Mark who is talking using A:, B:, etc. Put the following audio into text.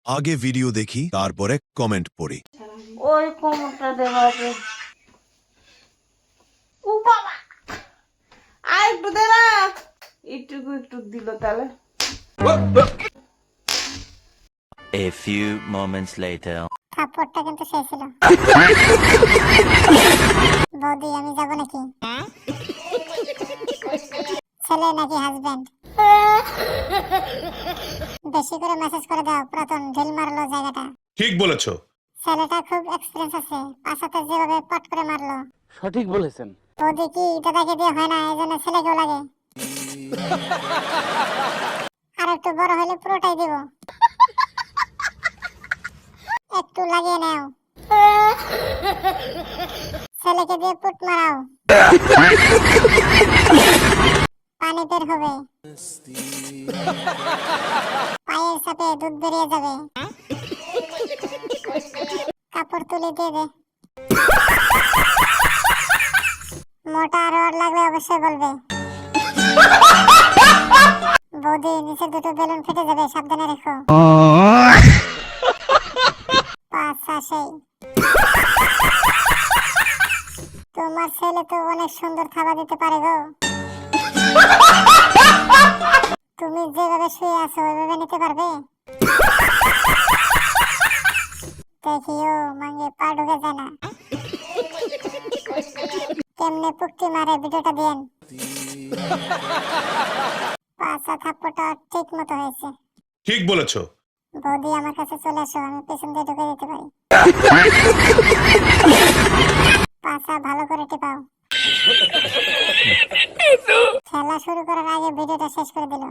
A: আগে ভিডিও দেখি তারপরে কমেন্ট পড়ি।
B: ওই কোমরটা দেওয়া আছে। ও বাবা, আর একটু দে না, একটু দিল তাহলে।
C: A few moments later.
D: থাপ্পড়টা কিন্তু শেষ ছিল। বৌদি আমি যাব নাকি? ছেলে নাকি হাজবেন্ড? বেশি করে মেসেজ করে দাও, প্রথম ঢিল মারলো জায়গাটা।
E: ঠিক বলেছো।
D: ছেলেটা খুব এক্সপেরিয়েন্স আছে, পাশাতে যেভাবে পট করে মারলো।
F: সঠিক বলেছেন।
D: বৌদি কি দাদাকে দিয়ে হয় না, এই জন্য ছেলেকেও লাগে। আর একটু বড় হলে পুরোটাই দিব। একটু লাগিয়ে নাও, ছেলেকে দিয়ে পুট মারাও, পানি বের হবে, পায়ের সাথে দুধ বেরিয়ে যাবে, কাপড় তুলে দিয়ে দে। মোটা রড লাগলে অবশ্যই বলবে। বৌদি নিচে দুটো বেলুন ফেটে যাবে, সাবধানে রেখো। আচ্ছা সেই তোমার ছেলে তো অনেক সুন্দর থাবা দিতে পারে গো। তুমি যেভাবে শুয়ে আছো ওইভাবে নিতে পারবে? দেখিও মাঙ্গে পা ঢুকে যায় না। কেমনে পুকটি মারে ভিডিওটা দেন। পাঁচা থাপ্পড়টা ঠিক মতো হয়েছে।
E: ঠিক বলেছো।
D: বৌদি আমার কাছে চলে আসো, আমি পেছন দিয়ে ঢুকে দিতে পারি। পাছা ভালো করে টিপাও। খেলা শুরু করার আগে ভিডিওটা শেষ করে দিল।